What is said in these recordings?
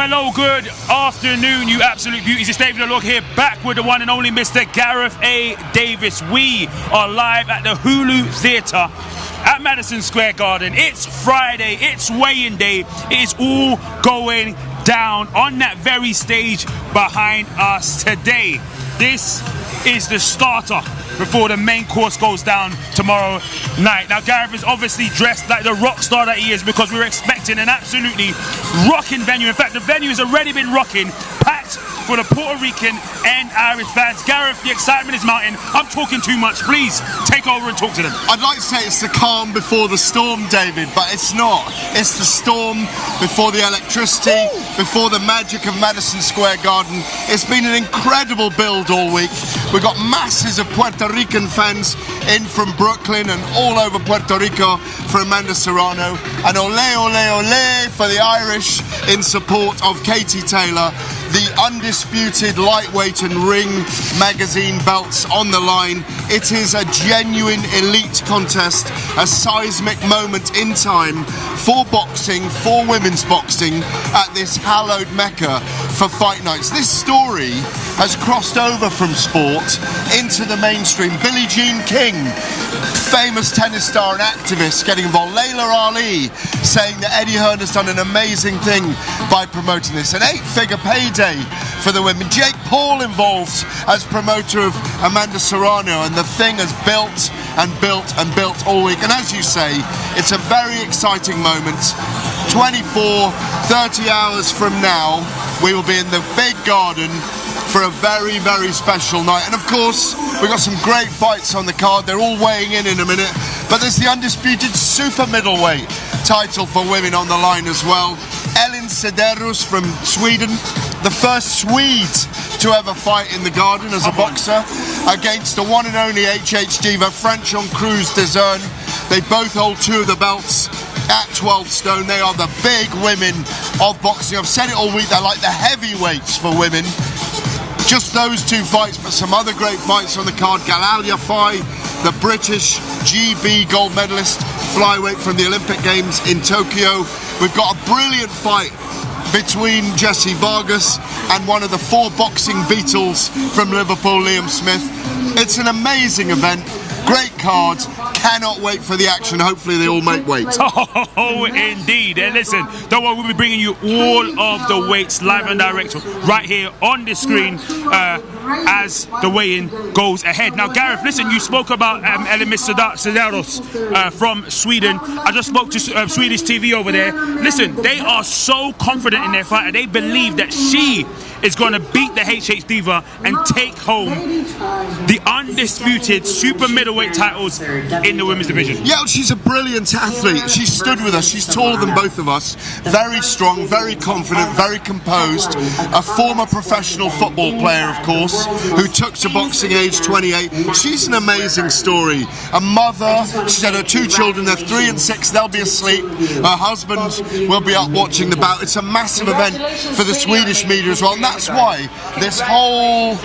Hello, good afternoon, you absolute beauties. It's David O'Loughlin here, back with the one and only Mr. Gareth A. Davis. We are live at the Hulu Theatre at Madison Square Garden. It's Friday, it's weigh-in day. It is all going down on that very stage behind us today. This is the starter before the main course goes down tomorrow night. Now, Gareth is obviously dressed like the rock star that he is, because we're expecting an absolutely rocking venue. In fact, the venue has already been rocking, packed for the Puerto Rican and Irish fans. Gareth, the excitement is mounting. I'm talking too much. Please take over and talk to them. I'd like to say it's the calm before the storm, David, but it's not. It's the storm before the electricity, before the magic of Madison Square Garden. It's been an incredible build all week. We've got masses of Puerto Rican fans in from Brooklyn and all over Puerto Rico for Amanda Serrano, and ole ole ole for the Irish in support of Katie Taylor. The undisputed lightweight and ring magazine belts on the line. It is a genuine elite contest, a seismic moment in time for boxing, for women's boxing at this hallowed mecca for fight nights. This story has crossed over from sport into the mainstream. Billie Jean King, famous tennis star and activist, getting involved. Layla Ali saying that Eddie Hearn has done an amazing thing by promoting this. An 8-figure payday for the women. Jake Paul involved as promoter of Amanda Serrano, and the thing has built and built and built all week. And as you say, it's a very exciting moment. 24, 30 hours from now, we will be in the big garden for a very, very special night. And of course, we've got some great fights on the card. They're all weighing in a minute. But there's the undisputed super middleweight title for women on the line as well. Elin Cederus from Sweden, the first Swede to ever fight in the garden as a boxer, against the one and only HH diva, Franchon Cruz DAZN. They both hold two of the belts at 12 stone. They are the big women of boxing. I've said it all week, they're like the heavyweights for women. Just those two fights, but some other great fights on the card. Galal Yafai, the British GB gold medalist flyweight from the Olympic Games in Tokyo. We've got a brilliant fight between Jessie Vargas and one of the 4 boxing Beatles from Liverpool, Liam Smith. It's an amazing event. Great card. Cannot wait for the action. Hopefully they all make weight. Oh, indeed. And listen, don't worry, we'll be bringing you all of the weights live and direct right here on the screen as the weigh-in goes ahead. Now, Gareth, listen, you spoke about Elin Cederus from Sweden. I just spoke to Swedish TV over there. Listen, they are so confident in their fighter. They believe that she is going to beat the HH Diva and take home the undisputed super middleweight titles in the women's division. Yeah, she's a brilliant athlete. She stood with us. She's taller than both of us. Very strong, very confident, very composed. A former professional football player, of course, who took to boxing age 28. She's an amazing story. A mother. She's had her 2 children. They're 3 and 6. They'll be asleep. Her husband will be up watching the bout. It's a massive event for the Swedish media as well. And that's why this whole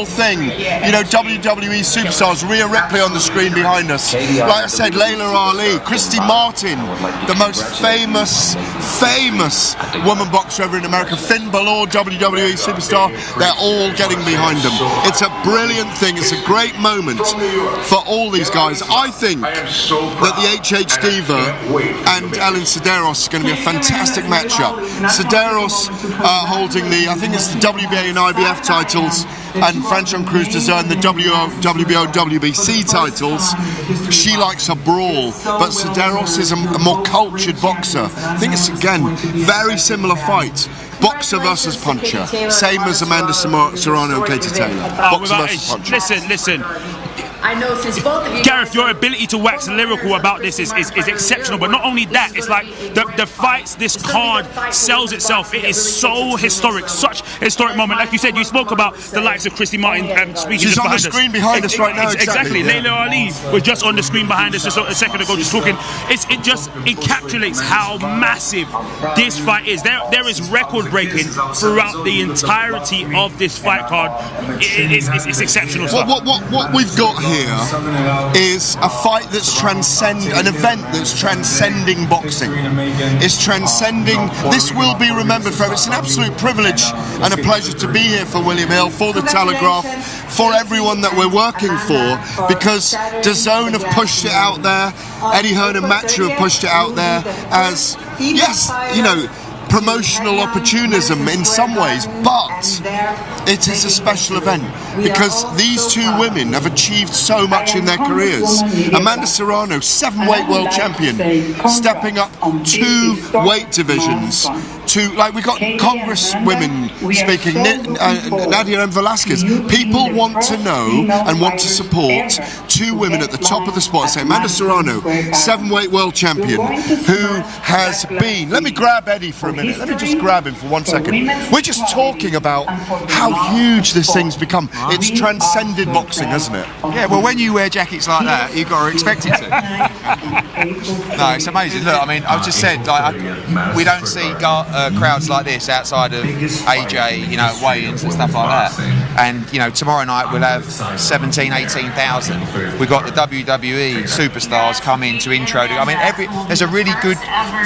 thing, you know, WWE superstars, Rhea Ripley on the screen behind us, like I said, Layla Ali, Christy Martin, the most famous woman boxer ever in America, Finn Balor, WWE superstar, they're all getting behind them. It's a brilliant thing. It's a great moment for all these guys. I think that the HH Diva and Elin Cederus is going to be a fantastic matchup. Cederus holding I think it's the WBA and IBF titles, and Franchon Cruz DAZN the WBO, WBC titles. She likes a brawl, but Cederus is a more cultured boxer. I think it's, again, very similar fight. Boxer versus puncher, same as Amanda Serrano and Katie Taylor. Boxer versus puncher. Listen. I know since both of you, Gareth, your ability to wax lyrical about this is exceptional. But not only that, it's like the fights, this card sells itself. It is so historic, such a historic moment. Like you said, you spoke about the likes of Christy Martin speaking. She's on the screen behind us right now. Exactly. Yeah. Layla Ali was just on the screen behind us just a second ago, just talking. It just encapsulates how massive this fight is. There is record breaking throughout the entirety of this fight card. It's exceptional stuff. What we've got here is a fight that's an event that's transcending boxing. It's transcending. This will be remembered forever. It's an absolute privilege and a pleasure to be here for William Hill, for the Telegraph, for everyone that we're working for, because DAZN have pushed it out there. Eddie Hearn and Matthew have pushed it out there as, yes, you know, promotional opportunism in some ways, but it is a special event because these two women have achieved so much in their careers. Amanda Serrano, 7-weight world champion, stepping up 2 weight divisions. Like, we got Congress women speaking, Nadia and Velasquez. People want to know and want to support 2 women at the top of the sport. Say Amanda Serrano, 7-weight world champion, who has been. Let me grab Eddie for a minute. Let me just grab him for 1 second. We're just talking about how huge this thing's become. It's transcended boxing, hasn't it? Yeah. Well, when you wear jackets like that, you've got to expect it to. No, it's amazing. Look, I mean, I've just said, like, we don't see crowds like this outside of AJ, you know, weigh-ins and stuff like that. And, you know, tomorrow night we'll have 17,000, 18,000. We've got the WWE superstars come in to intro. I mean, there's a really good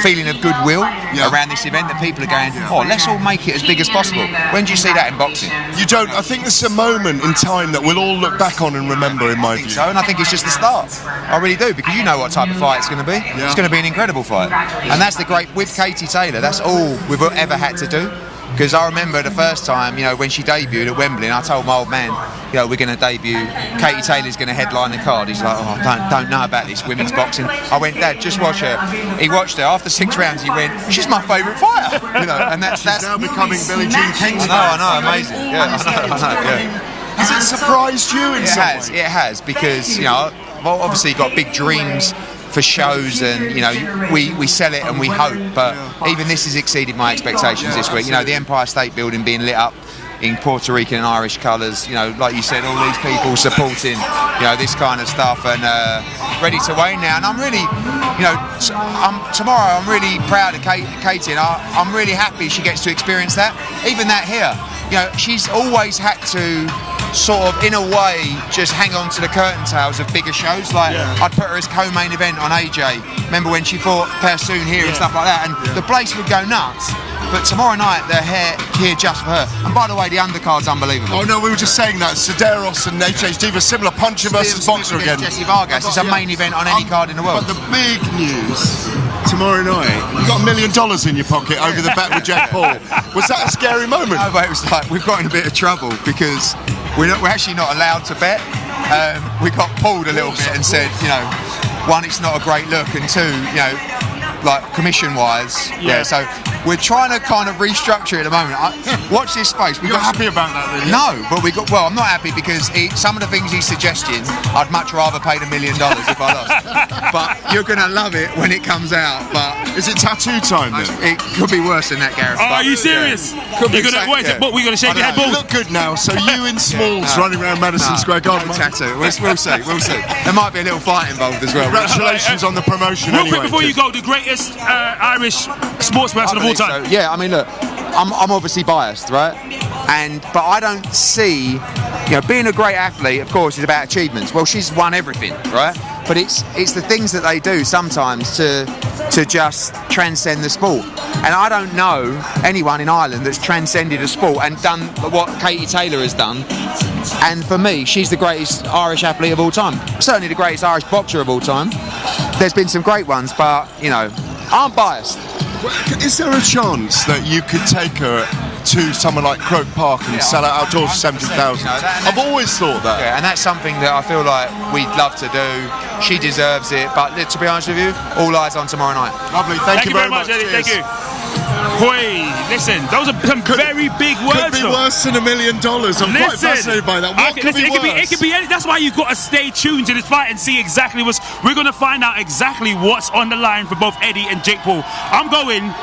feeling of goodwill around this event that people are going, oh, let's all make it as big as possible. When do you see that in boxing? You don't. I think this is a moment in time that we'll all look back on and remember, in my view. So, and I think it's just the start. I really do, because you know what type of fight it's going to be. Yeah. It's going to be an incredible fight. And that's the great, with Katie Taylor, that's all we've ever had to do. Because I remember the first time, you know, when she debuted at Wembley, and I told my old man, you know, we're going to debut, Katie Taylor's going to headline the card. He's like, oh, I don't know about this women's boxing. I went, Dad, just watch her. He watched her. After 6 rounds, he went, she's my favourite fighter. You know, and that's now becoming Billie Jean King's. I know, amazing. Yeah, I know, yeah. Has it surprised you in some way? It has, because, you know, I've obviously got big dreams for shows, and, you know, we sell it and we hope, but even this has exceeded my expectations this week. You know, the Empire State Building being lit up in Puerto Rican and Irish colours, you know, like you said, all these people supporting, you know, this kind of stuff, and ready to weigh now. And I'm really, you know, tomorrow I'm really proud of Katie, and I'm really happy she gets to experience that. Even that here, you know, she's always had to sort of, in a way, just hang on to the curtain tails of bigger shows. Like, I'd put her as co-main event on AJ. Remember when she fought Persoon here and stuff like that, and the place would go nuts. But tomorrow night, they're here just for her. And by the way, the undercard's unbelievable. Oh no, we were just saying that Sedaros and HH Diva, similar puncher versus boxer again. Jessie Vargas. It's a main event on any card in the world. But the big news tomorrow night, you've got $1 million in your pocket over the bet with Jack Paul. Was that a scary moment? No, but it was like, we've got in a bit of trouble because we're actually not allowed to bet. We got pulled a little bit and said, you know, 1, it's not a great look, and 2, you know, like commission-wise, so we're trying to kind of restructure it at the moment. Watch this space. You're not happy about that, really? No, but well, I'm not happy because some of the things he's suggesting, I'd much rather pay the $1 million if I lost. But you're going to love it when it comes out. But is it tattoo time then? It could be worse than that, Gareth. Oh, are you serious? Could be. What is it? What, we going to shake your head, balls? You look good now, so you in Smalls running around Madison Square Garden. Tattoo. We'll see. There might be a little fight involved as well. Congratulations on the promotion. Real quick before you go, the greatest Irish sports person of all time. So, yeah, I mean, look, I'm obviously biased, right? But I don't see, you know, being a great athlete, of course, is about achievements. Well, she's won everything, right? But it's the things that they do sometimes to just transcend the sport. And I don't know anyone in Ireland that's transcended a sport and done what Katie Taylor has done. And for me, she's the greatest Irish athlete of all time. Certainly the greatest Irish boxer of all time. There's been some great ones, but, you know, I'm biased. Is there a chance that you could take her to someone like Croke Park and sell it outdoors for 70,000? I've always thought that. Yeah, and that's something that I feel like we'd love to do. She deserves it, but to be honest with you, all eyes on tomorrow night. Lovely, thank you very much, Eddie. Thank you. Boy, listen, those are some very big words. Could be worse than $1 million. I'm quite fascinated by that. What could be worse? It could be. That's why you've got to stay tuned to this fight and see exactly what's. We're going to find out exactly what's on the line for both Eddie and Jake Paul. I'm going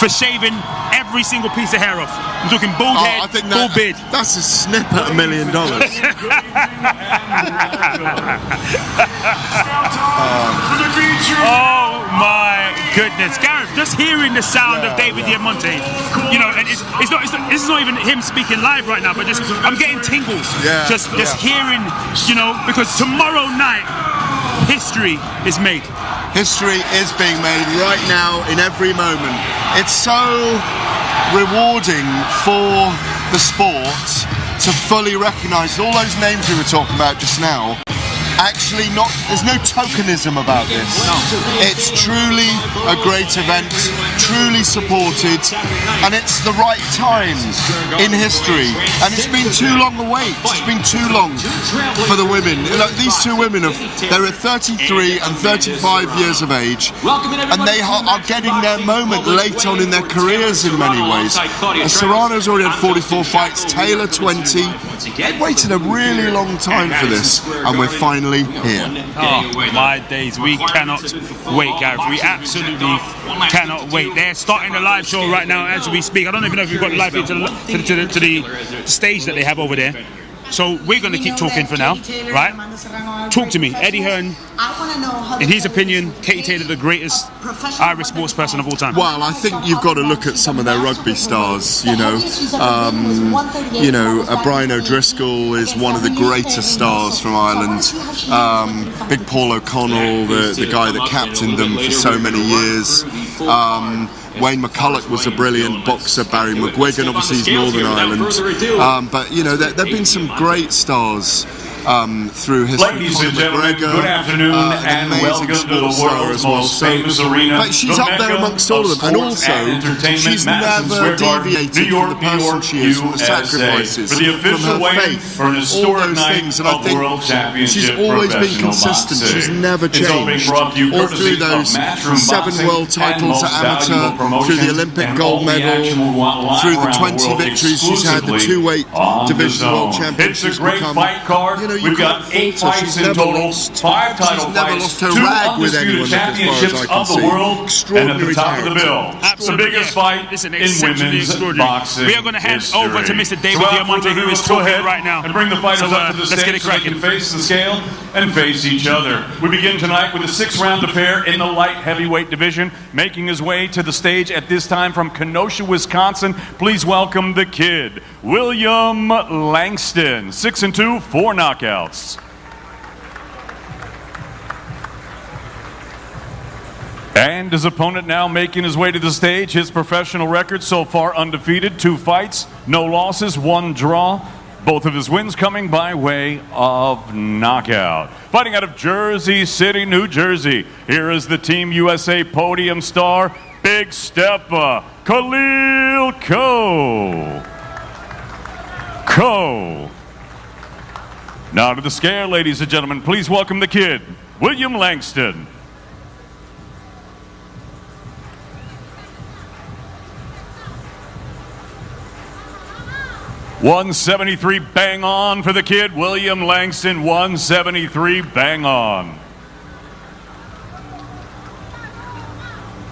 for shaving every single piece of hair off. I'm talking bald head, full beard. That's a snip at $1 million. Oh my goodness, Gareth! Just hearing the sound of David Diamante, you know, and it's not. This is not even him speaking live right now, but just I'm getting tingles. Just hearing, you know, because tomorrow night history is made. History is being made right now in every moment. It's so rewarding for the sport to fully recognise all those names we were talking about just now. Actually, there's no tokenism about this. It's truly a great event, truly supported, and it's the right time in history. And it's been too long a wait. It's been too long for the women. Like, these two women they're 33 and 35 years of age, and they are getting their moment late on in their careers in many ways. Serrano's already had 44 fights, Taylor 20. They've waited a really long time for this, and we're finally here. Oh my days, we cannot wait, Gareth. We absolutely cannot wait. They're starting the live show right now as we speak. I don't even know if we've got live here to the stage that they have over there. So we're going to keep talking for now, right? Talk to me, Eddie Hearn. In his opinion, Katie Taylor, the greatest Irish sports person of all time. Well, I think you've got to look at some of their rugby stars. Brian O'Driscoll is one of the greatest stars from Ireland. Big Paul O'Connell, the guy that captained them for so many years. Wayne McCulloch was a brilliant boxer. Barry McGuigan, obviously, he's Northern Ireland. But you know, there have been some great stars through history. Ladies and gentlemen, good afternoon and welcome to the world's most famous arena. But she's up there amongst all of them, and also she's never deviated from the person she is, from the sacrifices, for the official from her way faith, for an historic all those night things. And I of World think Championship she's always been professional consistent. boxing. She's never It's all being changed. brought to you All courtesy through those of Matchroom 7 Boxing world and titles most at valuable amateur, promotions through the Olympic and gold all the medal, action will want through the live 20 around the world victories she's had, the exclusively 2-weight on division world DAZN. championships. It's a great fight card. You know, We've got 8 fights in total, 5 title never fights, lost her 2 rag with anyone, undisputed championships as far as I can of the see. world, and at the Extraordinary top of the bill, Absolutely, the biggest fight Listen, in exceptionally women's extraordinary. boxing. We are going to hand history. over to Mr. David So Diamante, who is go talking ahead right now. and bring the fighters So, up to the let's get stage it so they cracking. can face the scale and face each other. We begin tonight with a 6-round affair in the light heavyweight division. Making his way to the stage at this time from Kenosha, Wisconsin, please welcome the kid, William Langston. 6-2, 4 knockouts. And his opponent now making his way to the stage. His professional record so far undefeated, 2 fights, no losses, 1 draw. Both of his wins coming by way of knockout. Fighting out of Jersey City, New Jersey. Here is the Team USA podium star, Big Stepper, Khalil Coe. Now to the scale, ladies and gentlemen. Please welcome the kid, William Langston. 173 bang on for the kid, William Langston, 173 bang on.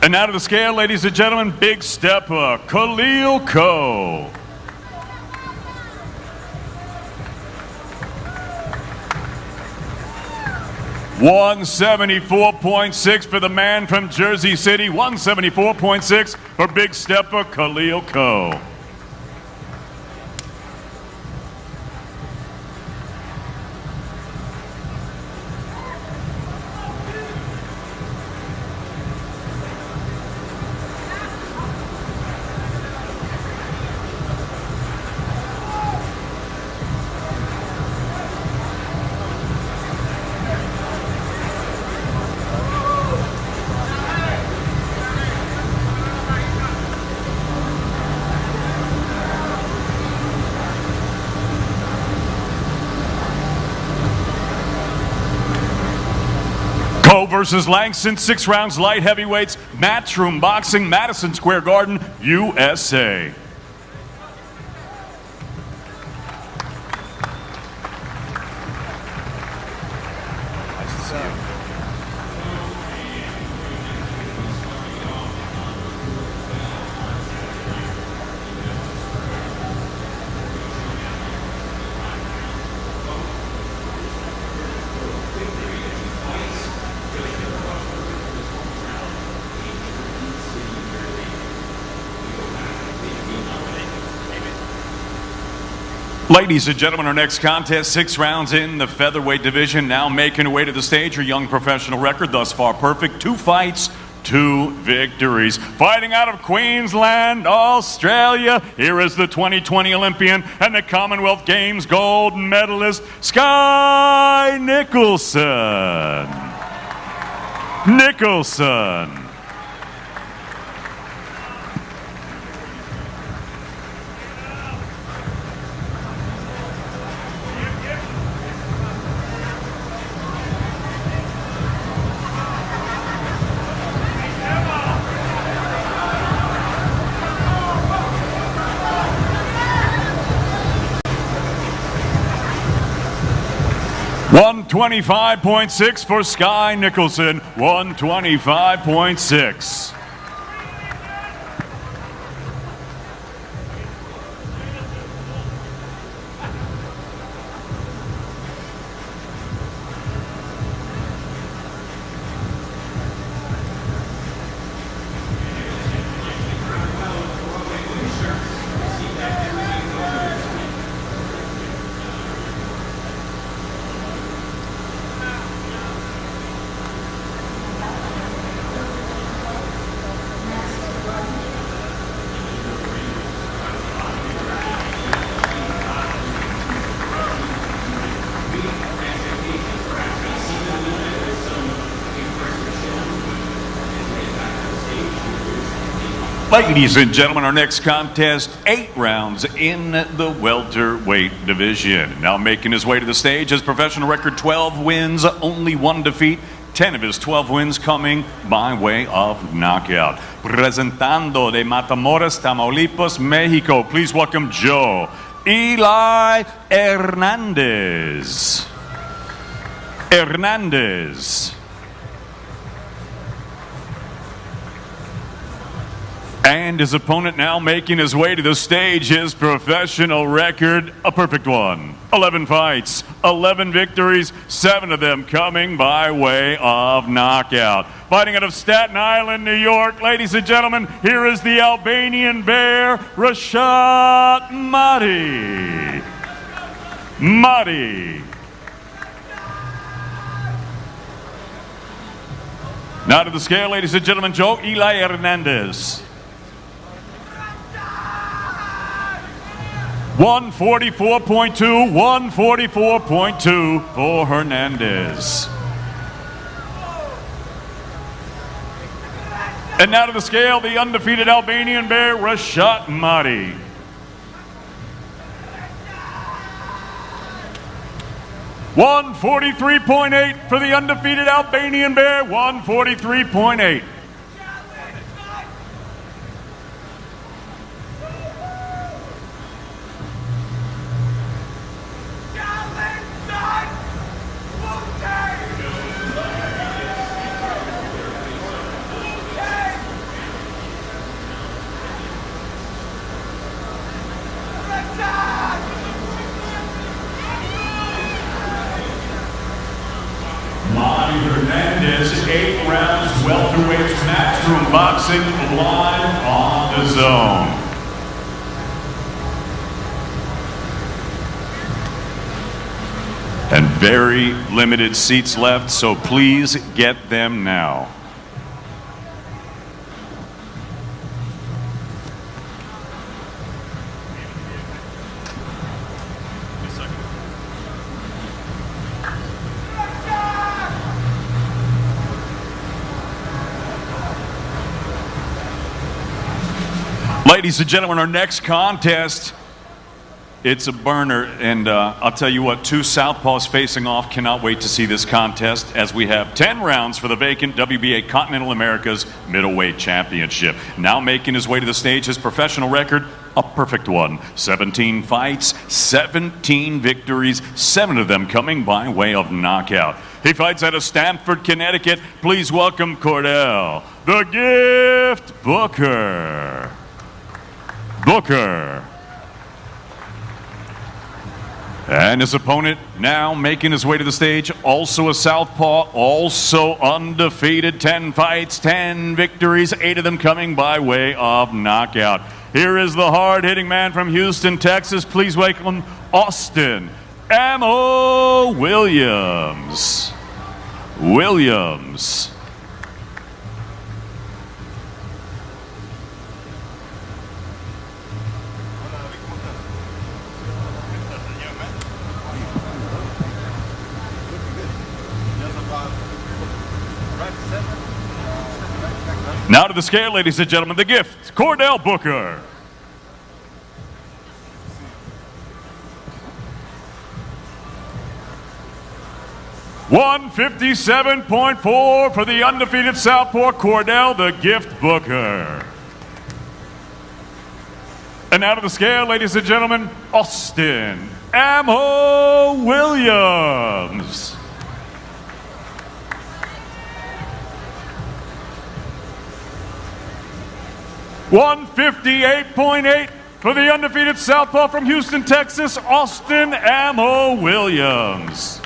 And now to the scale, ladies and gentlemen, Big Stepper, Khalil Coe. $174.6 for the man from Jersey City, 174.6 for Big Stepper, Khalil Coe. Coe versus Langston, 6 rounds, light heavyweights, Matchroom Boxing, Madison Square Garden, USA. Ladies and gentlemen, our next contest, 6 rounds in the featherweight division. Now making her way to the stage, her young professional record thus far perfect. 2 fights, 2 victories. Fighting out of Queensland, Australia, here is the 2020 Olympian and the Commonwealth Games gold medalist, Sky Nicholson. Nicholson. $125.6 for Sky Nicholson. $125.6. Ladies and gentlemen, our next contest, 8 rounds in the welterweight division. Now making his way to the stage, his professional record 12 wins, only 1 defeat. 10 of his 12 wins coming by way of knockout. Presentando de Matamoros, Tamaulipas, Mexico, please welcome Joe Eli Hernandez. And his opponent now making his way to the stage, his professional record, a perfect one. 11 fights, 11 victories, 7 of them coming by way of knockout. Fighting out of Staten Island, New York, ladies and gentlemen, here is the Albanian Bear, Rashad Mahdi. Now to the scale, ladies and gentlemen, Joe Eli Hernandez. 144.2, 144.2 for Hernandez. And now to the scale, the undefeated Albanian Bear, Rashad Mahdi. 143.8 for the undefeated Albanian Bear, 143.8. Hernandez, 8 rounds, welterweight matchroom boxing, live on DAZN. And very limited seats left, so please get them now. Ladies and gentlemen, our next contest, it's a burner, and I'll tell you what, 2 southpaws facing off. Cannot wait to see this contest as we have 10 rounds for the vacant WBA Continental America's Middleweight Championship. Now making his way to the stage, his professional record, a perfect one. 17 fights, 17 victories, 7 of them coming by way of knockout. He fights out of Stamford, Connecticut. Please welcome Cordell, the Gift Booker. And his opponent now making his way to the stage, also a southpaw, also undefeated, 10 fights, 10 victories, 8 of them coming by way of knockout. Here is the hard-hitting man from Houston, Texas. Please welcome Austin Ammo Williams. Now to the scale, ladies and gentlemen, the gift, Cordell Booker. $157.4 for the undefeated Southpaw Cordell, the gift Booker. And now to the scale, ladies and gentlemen, Austin Ammo Williams. $158.8 for the undefeated Southpaw from Houston, Texas, Austin Ammo Williams.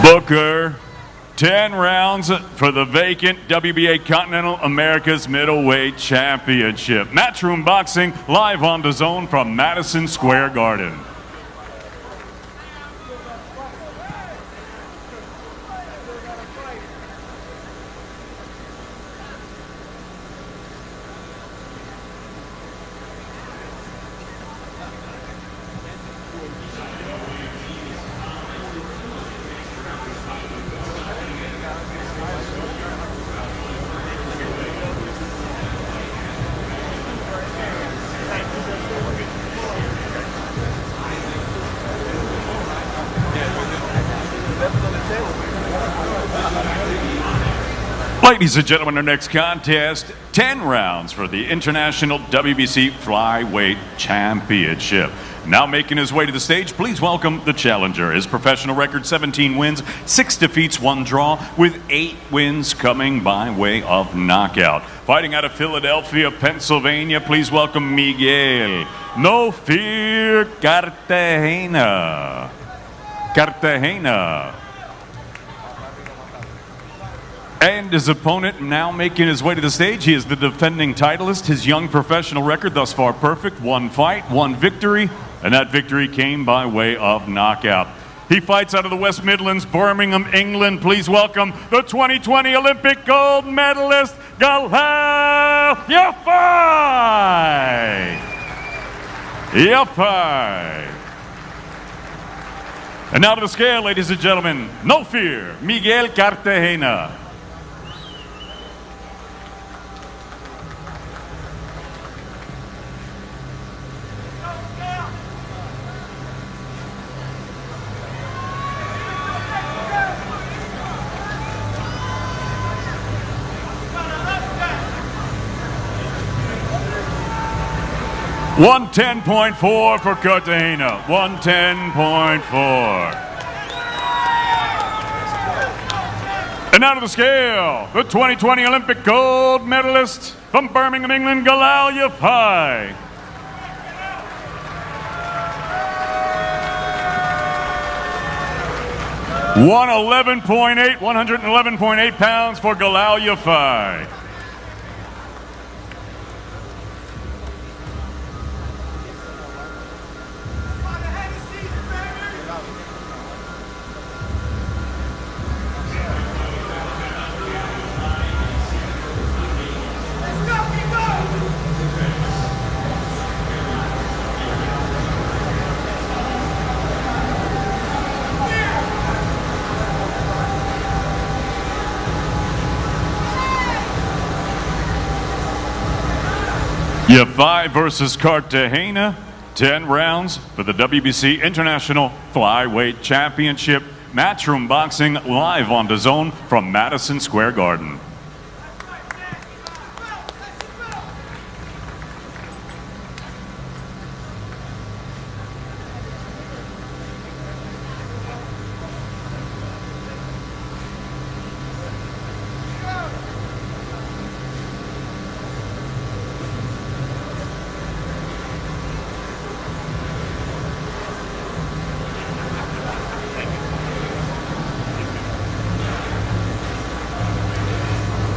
Booker, 10 rounds for the vacant WBA Continental America's Middleweight Championship. Matchroom Boxing live on DAZN from Madison Square Garden. Ladies and gentlemen, our next contest, 10 rounds for the International WBC Flyweight Championship. Now making his way to the stage, please welcome the challenger. His professional record, 17 wins, 6 defeats, 1 draw, with 8 wins coming by way of knockout. Fighting out of Philadelphia, Pennsylvania, please welcome Miguel No Fear Cartagena. And his opponent now making his way to the stage. He is the defending titleist. His young professional record thus far perfect. 1 fight, 1 victory, and that victory came by way of knockout. He fights out of the West Midlands, Birmingham, England. Please welcome the 2020 Olympic gold medalist, Galal Yafai. And now to the scale, ladies and gentlemen. No Fear, Miguel Cartagena. $110.4 for Cartagena. 110.4. And now to the scale, the 2020 Olympic gold medalist from Birmingham, England, Galal Yafai. 111.8 pounds for Galal Yafai. Yafai versus Cartagena, 10 rounds for the WBC International Flyweight Championship. Matchroom Boxing live on DAZN from Madison Square Garden.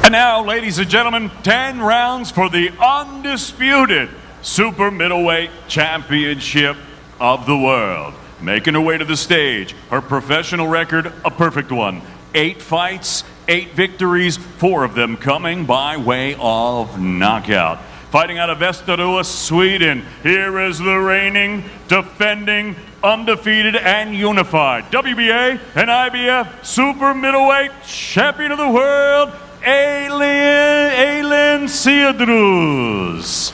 And now, ladies and gentlemen, 10 rounds for the undisputed Super Middleweight Championship of the world. Making her way to the stage, her professional record, a perfect one. 8 fights, 8 victories, 4 of them coming by way of knockout. Fighting out of Västerås, Sweden, here is the reigning, defending, undefeated and unified WBA and IBF Super Middleweight Champion of the World, Alen Siadruz.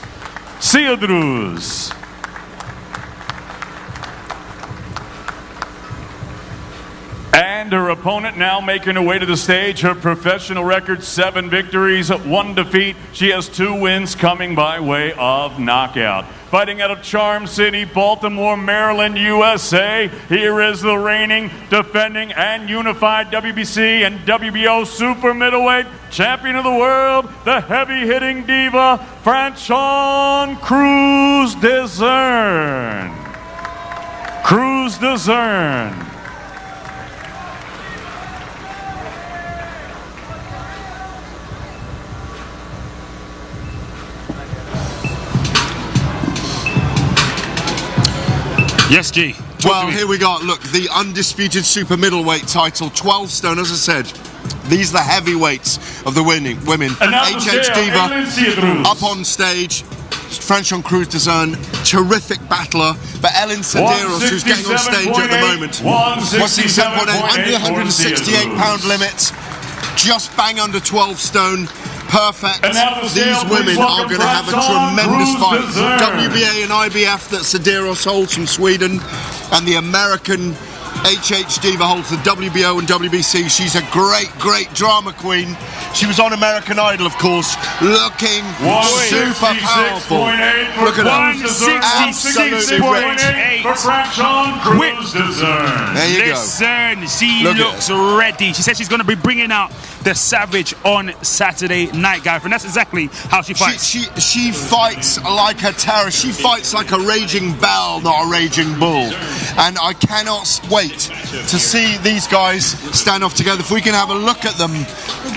And her opponent now making her way to the stage. Her professional record, 7 victories, 1 defeat. She has 2 wins coming by way of knockout. Fighting out of Charm City, Baltimore, Maryland, USA. Here is the reigning, defending, and unified WBC and WBO Super Middleweight Champion of the World, the heavy-hitting diva, Franchon Cruz DAZN. Yes, G. Well, here we go. Look, the undisputed super middleweight title, 12 stone, as I said. These are the heavyweights of the women. HH Diva up on stage. Franchon Cruz DAZN, terrific battler. But Ellen Cederos, who's getting on stage at the moment. 167.8, under the 168-pound limit. Just bang under 12 stone. Perfect. These women are going to have a tremendous fight. WBA and IBF that Cederos holds from Sweden, and the American HH Diva holds the WBO and WBC. She's a great, great drama queen. She was on American Idol, of course, looking super powerful. Look at her. 166.8 for Franchon Cruz DAZN. There you go. Listen, she looks ready. She said she's going to be bringing out the Savage on Saturday night, Gareth, and that's exactly how she fights. She fights like a terror. She fights like a raging bell, not a raging bull. And I cannot wait to see these guys stand off together. If we can have a look at them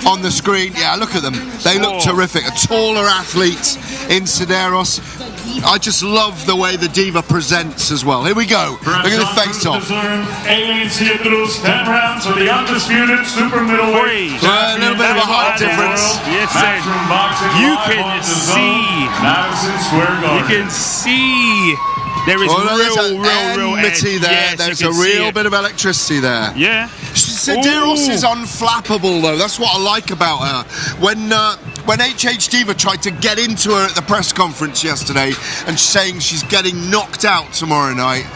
on the screen. Yeah, look at them. They look terrific. A taller athlete in Cederos. I just love the way the diva presents as well. Here we go. Look at the face-off. Alen Siadruz, 10 rounds for the undisputed super middleweight. A little bit of a height difference. Yes, you can see. Madison Square Garden. You can see. There is real enmity there. Yes, there's a real bit of electricity there. Yeah. Cederos is unflappable, though. That's what I like about her. When HH Diva tried to get into her at the press conference yesterday and saying she's getting knocked out tomorrow night,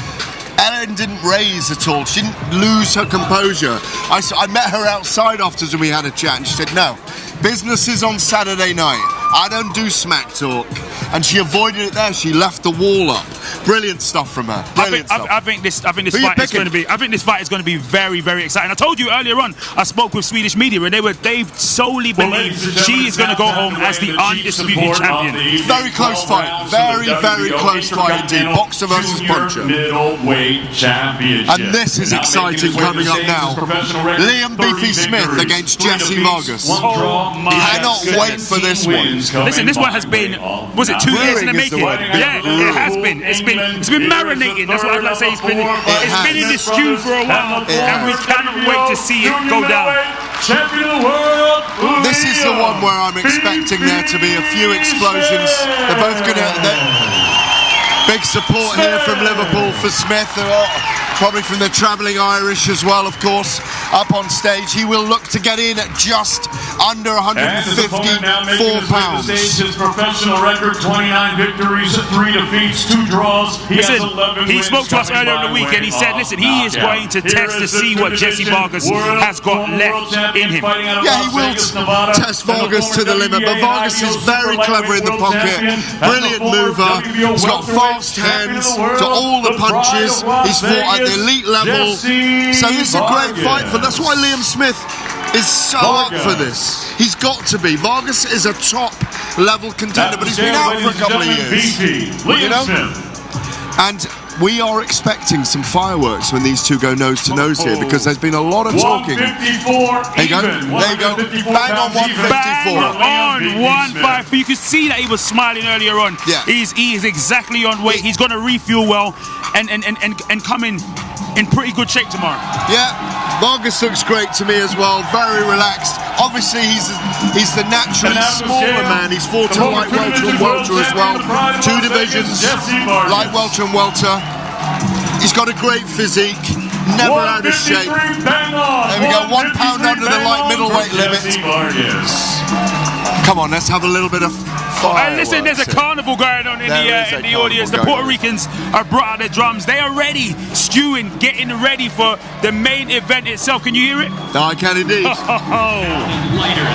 Ellen didn't raise at all. She didn't lose her composure. I met her outside afterwards and we had a chat, and she said, no, business is on Saturday night. I don't do smack talk. And she avoided it there. She left the wall up. Brilliant stuff from her. Brilliant stuff. I think this Who you fight is picking? going to be. I think this fight is going to be very, very exciting. I told you earlier on. I spoke with Swedish media, and they solely believe she is going to go home as the undisputed champion. Very close fight. Very, very close fight indeed. Boxer versus puncher. And this is exciting coming up now. Liam Beefy Smith against Jessie Vargas. Cannot wait for this one. Listen, this one has been, was it 2 years in the making? Yeah, it has been. It's been marinating. That's what I'd like to say. It's been in the stew for a while, and we cannot wait to see it go down. This is the one where I'm expecting there to be a few explosions. They're both going to... Big support here from Liverpool for Smith, probably from the travelling Irish as well, of course, up on stage. He will look to get in at just under 154 pounds. His professional record, 29 victories, 3 defeats, 2 draws. He spoke to us earlier in the week and he said, listen, he is going to test to see what Jessie Vargas has got left in him. Yeah, he will test Vargas to the limit, but Vargas is very clever in the pocket, brilliant mover, he's got fast hands to all the punches, he's fought at the elite level, so this is a great fight for. That's why Liam Smith is so up for this. He's got to be. Vargas is a top level contender, but he's been out for a couple of years, you know? And we are expecting some fireworks when these two go nose to nose here, because there's been a lot of talking. There you go. There you go. Bang on 154. Bang on 154. You could see that he was smiling earlier on. Yeah. He is exactly on weight. He's going to refuel well and come in pretty good shape tomorrow. Yeah, Vargas looks great to me as well. Very relaxed. Obviously, he's the naturally smaller man. He's fought at light welter and welter as well. 2 divisions, light welter and welter. He's got a great physique. Never out of shape. There we go. 1 pound under the light middleweight limit. Come on, let's have a little bit of fire. And listen, there's a carnival going on in the audience. The Puerto Ricans have brought out their drums. They are ready, stewing, getting ready for the main event itself. Can you hear it? No, I can indeed. Oh,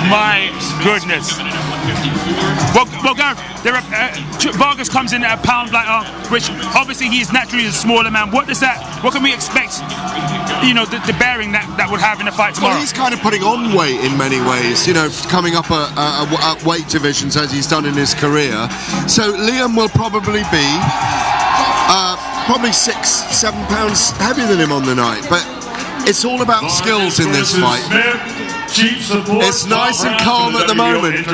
my goodness. Well, Gareth, Vargas comes in at a pound lighter, which obviously he is naturally a smaller man. What can we expect, you know, the bearing that would have in the fight tomorrow? Well, he's kind of putting on weight in many ways, you know, coming up at weight divisions as he's done in his career. So Liam will probably be probably 6-7 pounds heavier than him on the night, but it's all about skills in this fight. It's nice and calm at the moment,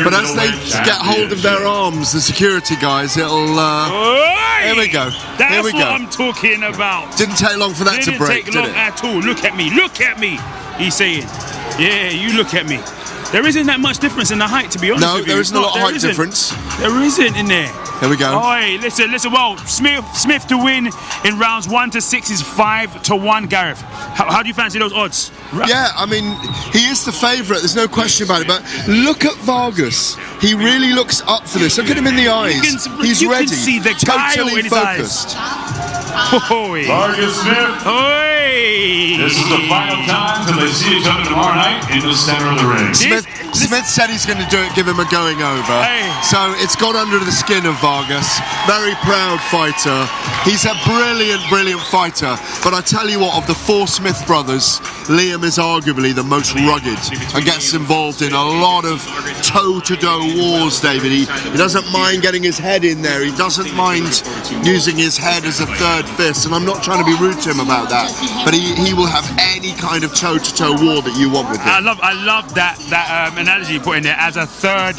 but as they get hold of their arms, the security guys, it'll... here we go. That's what I'm talking about. Didn't take long for that to break, did it? Didn't take long at all. Look at me. Look at me. He's saying, yeah, you look at me. There isn't that much difference in the height, to be honest with you. No, there isn't a lot of height difference. There isn't in there. There we go. Oi, listen. Well, Smith to win in rounds 1 to 6 is 5-1, Gareth. How do you fancy those odds? Yeah, I mean, he is the favourite, there's no question about it, but look at Vargas. He really looks up for this. Look at him in the eyes. He's ready. You can see the guile totally in his focused. Oi. Vargas Smith. Oi. This is the final time till they see each other tomorrow night in the center of the ring. Smith said he's going to do it, give him a going over. Hey. So it's got under the skin of Vargas. Very proud fighter. He's a brilliant fighter. But I tell you what, of the 4 Smith brothers, Liam is arguably the most rugged and gets involved in a lot of toe-to-toe wars, David. He doesn't mind getting his head in there. He doesn't mind using his head as a third fist. And I'm not trying to be rude to him about that. But he will have any kind of toe-to-toe war that you want with him. I love that analogy you put in there, as a third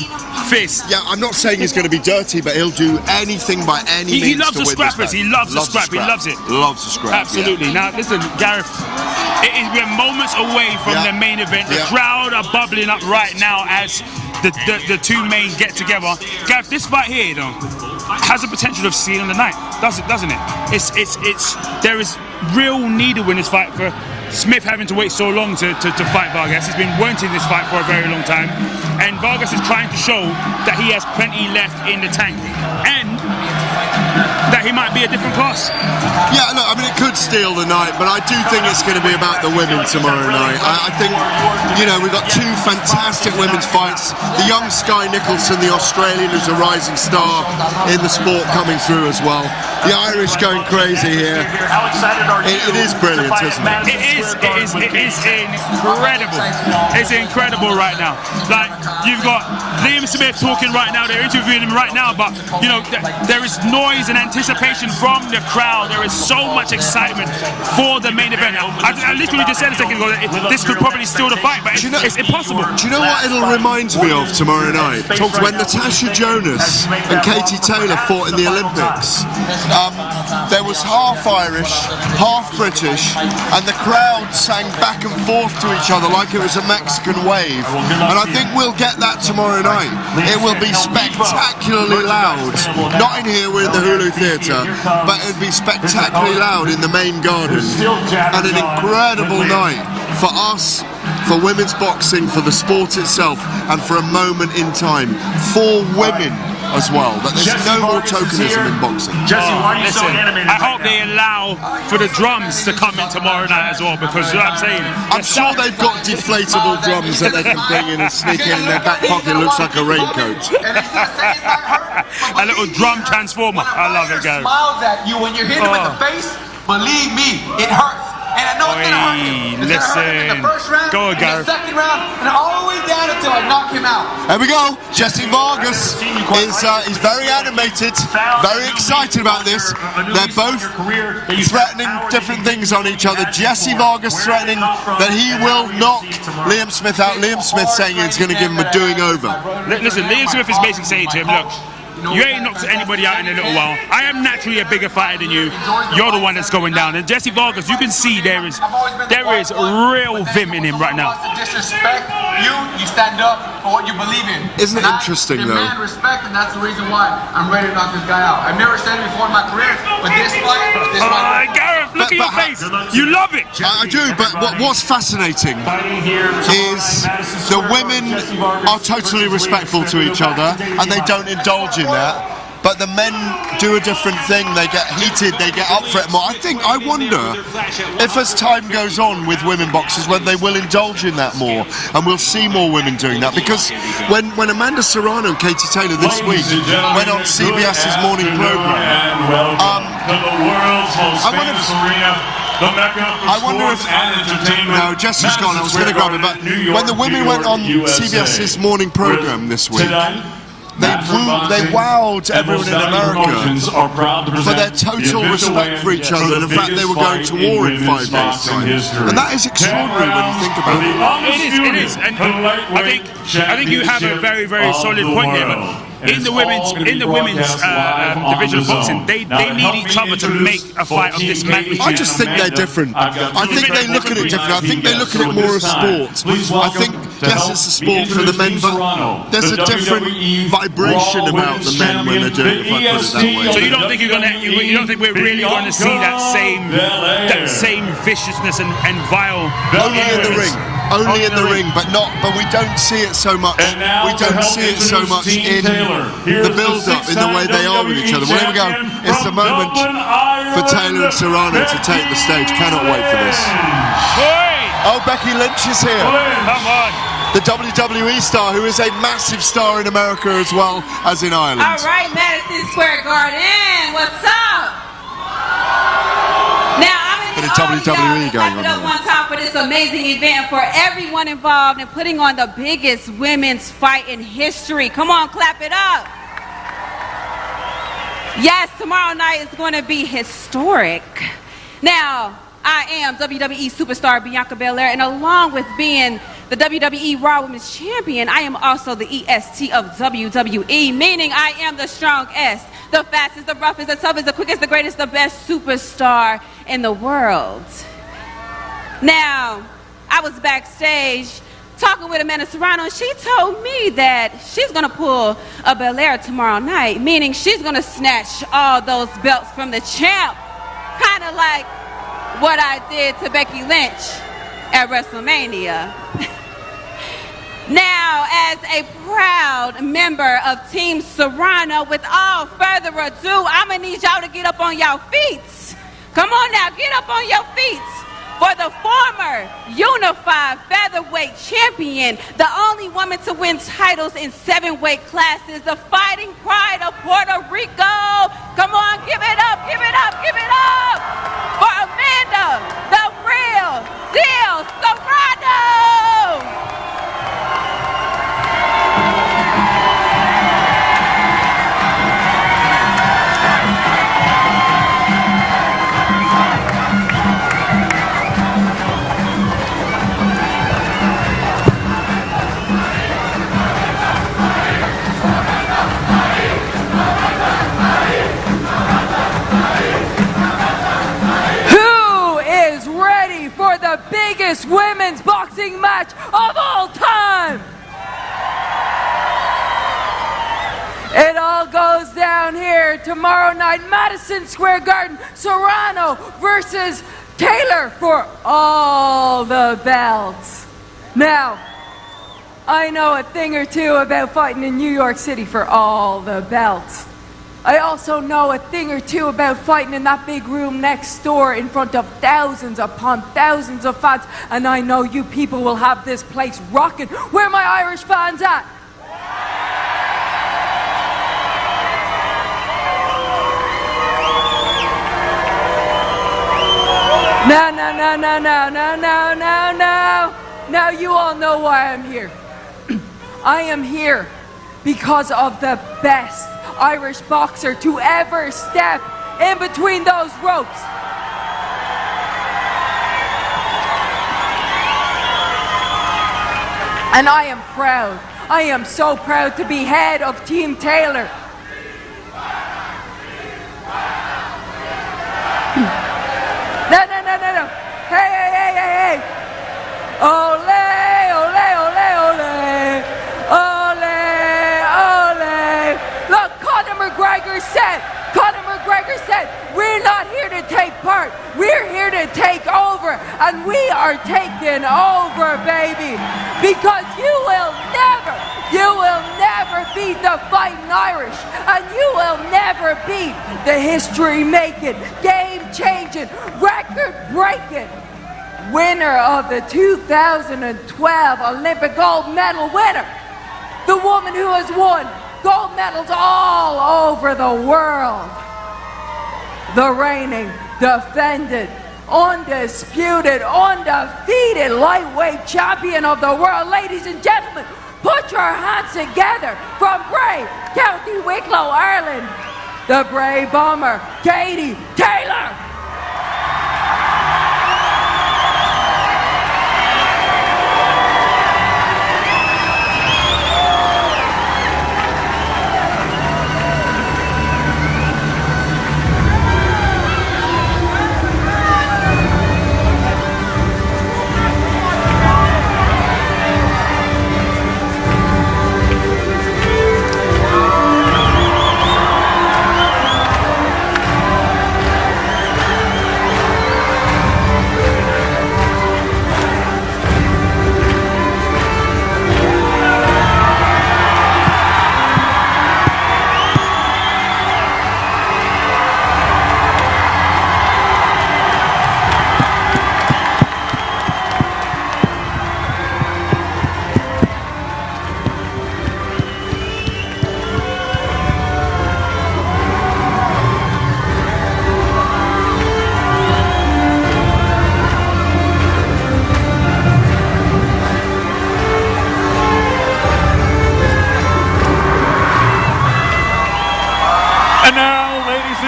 fist. Yeah, I'm not saying he's going to be dirty, but he'll do anything by any means. He loves the scrappers. He loves the scrap. He loves it. Loves the scrap. Absolutely. Yeah. Now, listen, Gareth, we're moments away from the main event. The crowd are bubbling up right now as the two main get together. Gareth, this fight here, though, has the potential of sealing the night, doesn't it? There is real need to win this fight for Smith having to wait so long to fight Vargas. He's been wanting this fight for a very long time, and Vargas is trying to show that he has plenty left in the tank. And that he might be a different class? Yeah, look, I mean, it could steal the night, but I do think it's going to be about the women tomorrow night. I think, you know, we've got two fantastic women's fights. The young Sky Nicholson, the Australian, who's a rising star in the sport, coming through as well. The Irish going crazy here. It is brilliant, isn't it? It is incredible. It's incredible right now. Like, you've got Liam Smith talking right now, they're interviewing him right now, but, you know, there is noise and anticipation from the crowd. There is so much excitement for the main event. I literally just said a second ago that this could probably steal the fight, but it's impossible. Do you know what it'll remind me of tomorrow night? When Natasha Jonas and Katie Taylor fought in the Olympics. There was half Irish, half British, and the crowd sang back and forth to each other like it was a Mexican wave. And I think we'll get that tomorrow night. It will be spectacularly loud. Not in here, we're in the Hulu Theatre, but it'll be spectacularly loud in the main garden. And an incredible night for us, for women's boxing, for the sport itself, and for a moment in time for women as well. But there's no more tokenism in boxing. Jessie, why are you so animated? I hope they allow for the drums to come in tomorrow night as well, because you know what I'm saying? I'm sure they've got deflatable drums that they can bring in and sneak in their back pocket. Looks like a raincoat. A little drum transformer. I love it, guys. Smiles at you when you're hitting him in the face. Believe me, it hurts. And I know it's gonna hurt him. It's gonna hurt him in the first round, go on, in the second round, and all the way down until I knock him out. There we go. Jessie Vargas is very animated, very excited about this. They're both threatening different things on each other. Jessie Vargas threatening that he will knock Liam Smith out. Liam Smith saying it's going to give him a doing over. Listen, Liam Smith is basically saying to him, look, you ain't knocked anybody out in a little while. I am naturally a bigger fighter than you. You're the one that's going down. And Jessie Vargas, you can see there is real vim in him right now. Disrespect you stand up for what you believe in. Isn't it interesting though? Demand respect, and that's the reason why I'm ready to knock this guy out. I've never said it before in my career, but this fight. Gareth, look at your face. You love it. I do, but what's fascinating is the women are totally respectful to each other and they don't indulge in that. But the men do a different thing. They get heated, they get up for it more. I wonder if as time goes on with women boxers, whether they will indulge in that more, and we'll see more women doing that. Because when Amanda Serrano and Katie Taylor this week went on CBS's morning program, I wonder if no, Jessie's gone. I was going to grab it, but when the women went on CBS's morning program this week, they wowed everyone in America for their total respect for each other and the fact they were going to war in 5 days' time. And that is extraordinary when you think about it. It is. And I think you have a very, very solid point there. But in the women's division of boxing, they need each other to make a fight of this magnitude. I just think they're different. I think they look at it different. I think they look at it more as sport. I think, yes, it's a sport for the men, but there's a different vibration about the men when they're doing it, if I put it that way. So you don't think you don't think we're really going to see that same viciousness and vile? Only in the ring. Only in the ring, but we don't see it so much. We don't see it so much in the build-up, in the way they are with each other. Well, here we go. It's the moment for Taylor and Serrano to take the stage. Cannot wait for this. Oh, Becky Lynch is here. Come on. The WWE star, who is a massive star in America as well as in Ireland. All right, Madison Square Garden. What's up? Now, Bit of WWE going on here. One time for this amazing event for everyone involved in putting on the biggest women's fight in history. Come on, clap it up. Yes, tomorrow night is going to be historic. Now, I am WWE superstar Bianca Belair, and along with being the WWE Raw Women's Champion, I am also the EST of WWE, meaning I am the strongest, the fastest, the roughest, the toughest, the quickest, the greatest, the best superstar in the world. Now, I was backstage talking with Amanda Serrano, and she told me that she's going to pull a Belair tomorrow night, meaning she's going to snatch all those belts from the champ, kind of like what I did to Becky Lynch at WrestleMania. Now, as as a proud member of Team Serrano, with all further ado, I'm gonna need y'all to get up on y'all feet. Come on now, get up on your feet. For the former unified featherweight champion, the only woman to win titles in 7 weight classes, the fighting pride of Puerto Rico. Come on, give it up, give it up, give it up for Amanda, the real deal Serrano. The biggest women's boxing match of all time. It all goes down here tomorrow night, Madison Square Garden. Serrano versus Taylor for all the belts. Now, I know a thing or two about fighting in New York City for all the belts. I also know a thing or two about fighting in that big room next door in front of thousands upon thousands of fans. And I know you people will have this place rocking. Where are my Irish fans at? No. Now you all know why I'm here. I am here because of the best Irish boxer to ever step in between those ropes. And I am proud. I am so proud to be head of Team Taylor. No. Hey. Ole. Conor McGregor said, we're not here to take part, we're here to take over, and we are taking over, baby, because you will never beat the fighting Irish, and you will never beat the history-making, game-changing, record-breaking winner of the 2012 Olympic gold medal winner, the woman who has won gold medals all over the world. The reigning, defended, undisputed, undefeated lightweight champion of the world. Ladies and gentlemen, put your hands together from Bray, County Wicklow, Ireland, the Bray Bomber, Katie Taylor.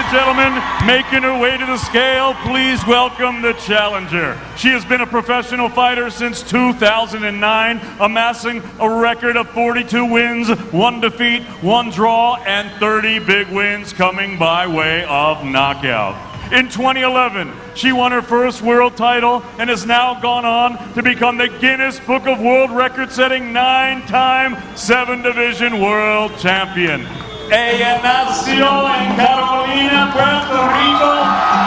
Gentlemen, making her way to the scale, please welcome the challenger. She has been a professional fighter since 2009, amassing a record of 42 wins, 1 defeat, 1 draw, and 30 big wins coming by way of knockout. In 2011, she won her first world title and has now gone on to become the Guinness Book of World Record-setting 9-time 7-division world champion. Ella nació en Carolina, Puerto Rico,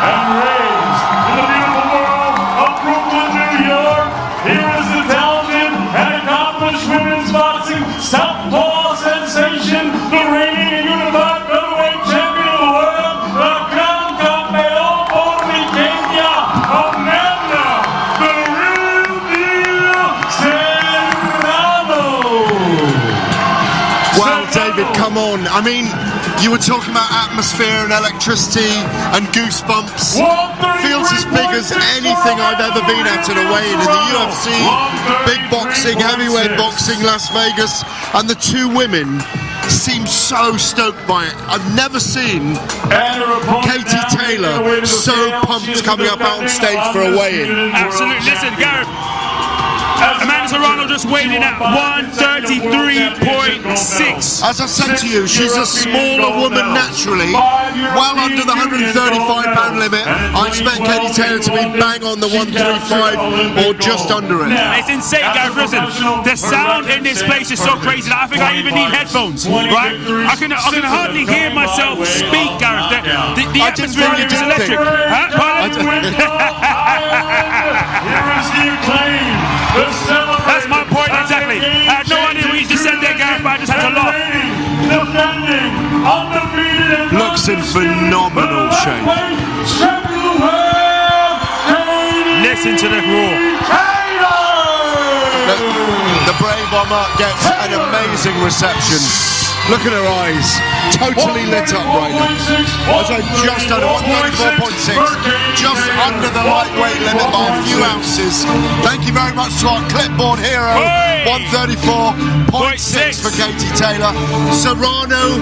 and raised in the beautiful world of Brooklyn, New York. Here is the talented and accomplished women's boxing Southpaw sensation, the reigning unified middleweight champion of the world, the Gran Campeón Puerto Rican, Amanda, the real deal, Serrano. Wow, David, come on. I mean, you were talking about atmosphere and electricity and goosebumps. Feels as big as anything I've ever been at a weigh-in in the UFC, big boxing, heavyweight boxing, Las Vegas, and the two women seem so stoked by it. I've never seen Katie Taylor so pumped coming up out on stage for a weigh-in. Absolutely. Listen, Gareth. Amanda Serrano just weighed in at 133.6. As I said to you, she's a smaller woman naturally, well under the 135-pound limit. I expect Katie Taylor to be bang on the 135 or just under it. It's insane, Gareth. Listen, the sound in this place is so crazy that I think I even need headphones, right? I can hardly hear myself speak, Gareth. The atmosphere here is electric. That's my point exactly. I had no idea what you just said there, Gareth, but I just had to laugh. Looks in phenomenal shape. Listen to the roar. The Brave Bomber gets an amazing reception. Look at her eyes, totally lit up right now. As I just under 134.6, just under the lightweight limit by a few ounces. Thank you very much to our clipboard hero, 134.6 for Katie Taylor. Serrano,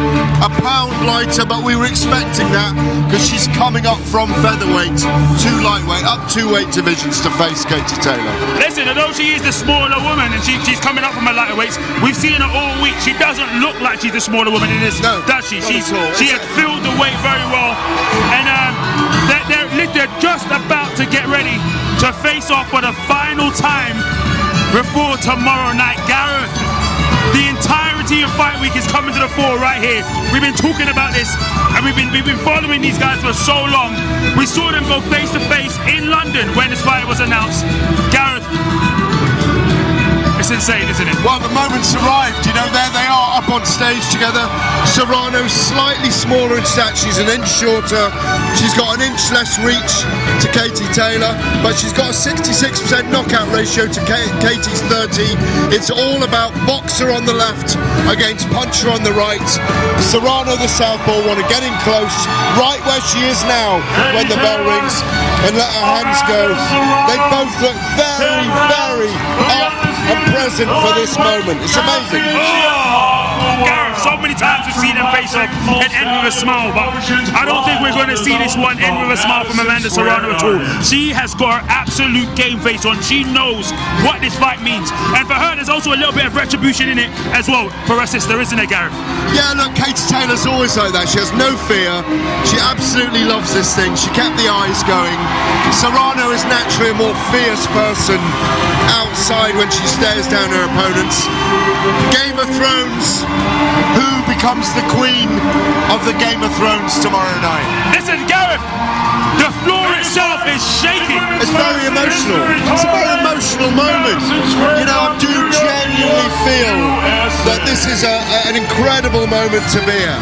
a pound lighter, but we were expecting that because she's coming up from featherweight to lightweight, up 2 weight divisions to face Katie Taylor. Listen, although she is the smaller woman and she's coming up from her lighter weights, we've seen her all week. She doesn't look like she's the smaller woman in this, does she? She has filled the weight very well, and they're just about to get ready to face off for the final time before tomorrow night. Gareth, the entirety of Fight Week is coming to the fore right here. We've been talking about this, and we've been following these guys for so long. We saw them go face to face in London when this fight was announced. Gareth, it's insane, isn't it? Well, the moment's arrived. You know, there they are up on stage together. Serrano's slightly smaller in stature. She's an inch shorter. She's got an inch less reach to Katie Taylor, but she's got a 66% knockout ratio to Katie's 30. It's all about boxer on the left against puncher on the right. Serrano, the southpaw, want to get in close, right where she is now when the bell rings, and let her hands go. They both look very, very up and present for this moment. It's amazing. Gareth, so many times we've seen them face off and end with a smile, but I don't think we're going to see this one end with a smile from Amanda Serrano at all. She has got her absolute game face on. She knows what this fight means, and for her there's also a little bit of retribution in it as well for her sister, isn't it, Gareth? Yeah, look, Katie Taylor's always like that. She has no fear. She absolutely loves this thing. She kept the eyes going. Serrano is naturally a more fierce person outside when she stares down her opponents. Game of Thrones, who becomes the queen of the Game of Thrones tomorrow night? Listen, Gareth, the floor itself is shaking. It's very emotional. It's a very emotional moment. You know, I do genuinely feel that this is an incredible moment to be at.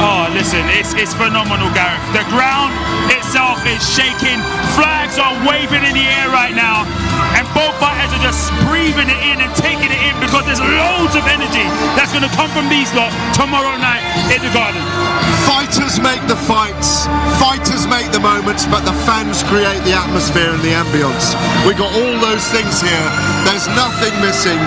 Oh, listen, it's phenomenal, Gareth. The ground itself is shaking. Flags are waving in the air right now, and both fighters are just breathing it in and taking it in because there's loads of energy that's going to come from these lot tomorrow night in the Garden. Fighters make the fights, fighters make the moments, but the fans create the atmosphere and the ambience. We got all those things here. There's nothing missing.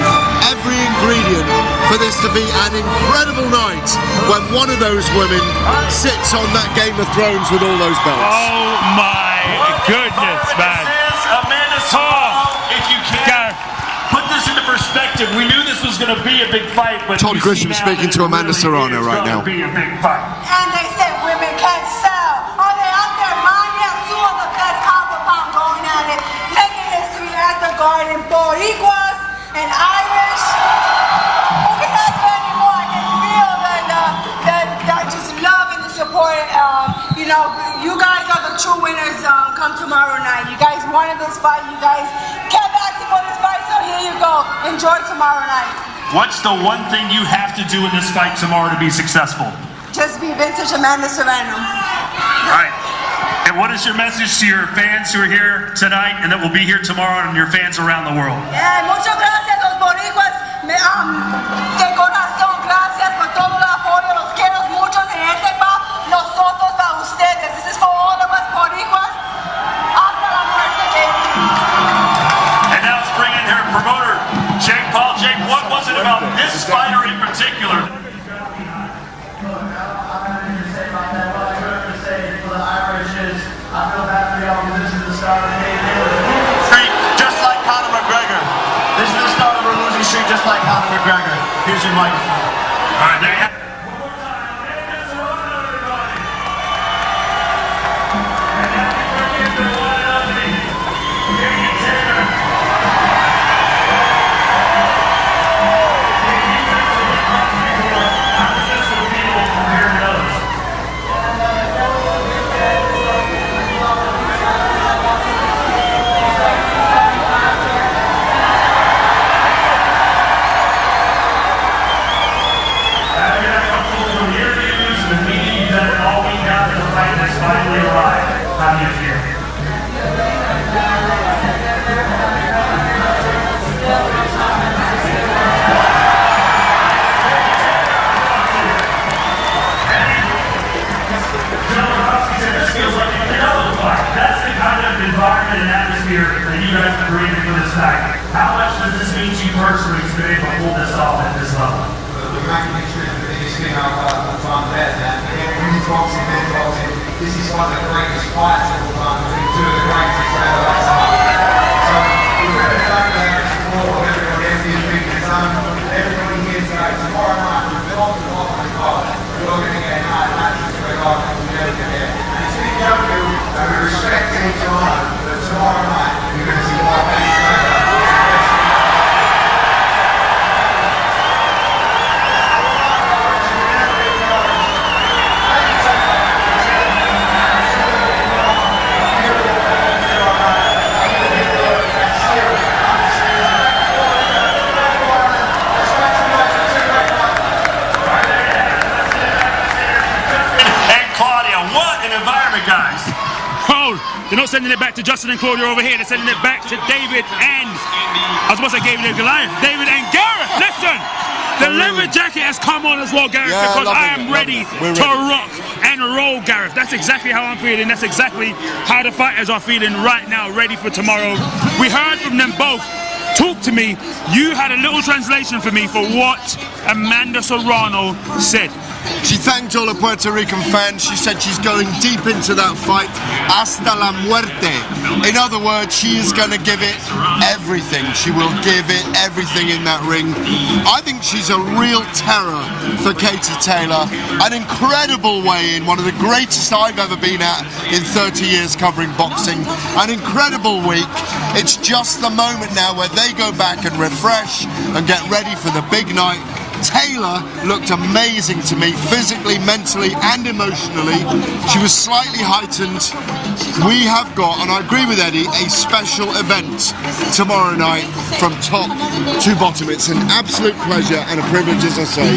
Every ingredient for this to be an incredible night when one of those women sits on that Game of Thrones with all those belts. Oh my goodness, man. Amanda Serrano, if you can put this into perspective, we knew this was going to be a big fight, but Todd Grisham speaking to Amanda Serrano right now. Be a big fight. And they said women can't sell. Are they out there? Mine have two of the best pound going at it, making history at the Garden. Boricuas and Irish. Who can ask for any more? I can feel that just love and the support. You know, you guys are the true winners come tomorrow night. You guys wanted this fight. You guys kept asking for this fight, so here you go. Enjoy tomorrow night. what's the one thing you have to do in this fight tomorrow to be successful? Just be vintage Amanda Serrano. All right. And what is your message to your fans who are here tonight and that will be here tomorrow and your fans around the world? Muchas gracias los boricuas. De corazón, gracias por todo el apoyo. Los quiero mucho de este pa. Nosotros para ustedes. This is for all of us boricuas. Hasta la muerte, baby. And now let's bring in her promoter, Jake Paul. Jake, what was it about this fighter in particular? I feel bad for y'all because this is the start of the Streak, just like Conor McGregor. This is the start of a losing streak, just like Conor McGregor. Here's your microphone. All right, there you have it. How much does this mean to you personally to be able to pull this off at this level? This is one of the greatest fights of all time. I think two of the greatest So we're going to talk about it more. Everybody here today, tomorrow night, we've been on to the we're going to get Madison Square Garden and we're going to get there. And it's a big joke that we respect each other, but tomorrow night, we're going to see more They're not sending it back to Justin and Claudia over here. They're sending it back to David and I was about to say David and Goliath. David and Gareth. Listen, the leather jacket has come on as well, Gareth, because I am ready to rock and roll, Gareth. That's exactly how I'm feeling. That's exactly how the fighters are feeling right now, ready for tomorrow. We heard from them both. Talk to me. You had a little translation for me for what Amanda Serrano said. She thanked all the Puerto Rican fans. She said she's going deep into that fight, hasta la muerte. In other words, she is going to give it everything. She will give it everything in that ring. I think she's a real terror for Katie Taylor. An incredible weigh-in, one of the greatest I've ever been at in 30 years covering boxing. An incredible week. It's just the moment now where they go back and refresh and get ready for the big night. Taylor looked amazing to me, physically, mentally and emotionally. She was slightly heightened. We have got, and I agree with Eddie, a special event tomorrow night from top to bottom. It's an absolute pleasure and a privilege, as I say,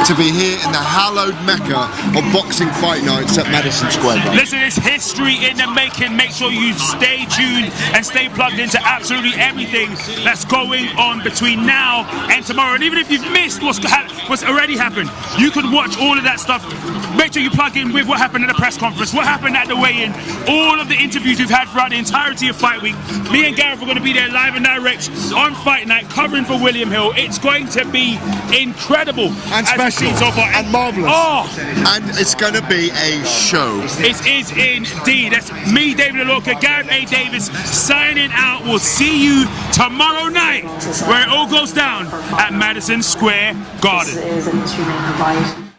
to be here in the hallowed mecca of boxing fight nights at Madison Square Garden. Listen, it's history in the making. Make sure you stay tuned and stay plugged into absolutely everything that's going on between now and tomorrow. And even if you've missed what's already happened, you can watch all of that stuff. Make sure you plug in with what happened at the press conference, what happened at the weigh-in, all of the interviews we've had throughout the entirety of Fight Week. Me and Gareth are going to be there live and direct on Fight Night, covering for William Hill. It's going to be incredible and special so far. And marvellous. Oh, and it's going to be a show. It is indeed. That's me, David Alorca, Gareth A. Davis, signing out. We'll see you tomorrow night, where it all goes down at Madison Square Garden. Is an extremely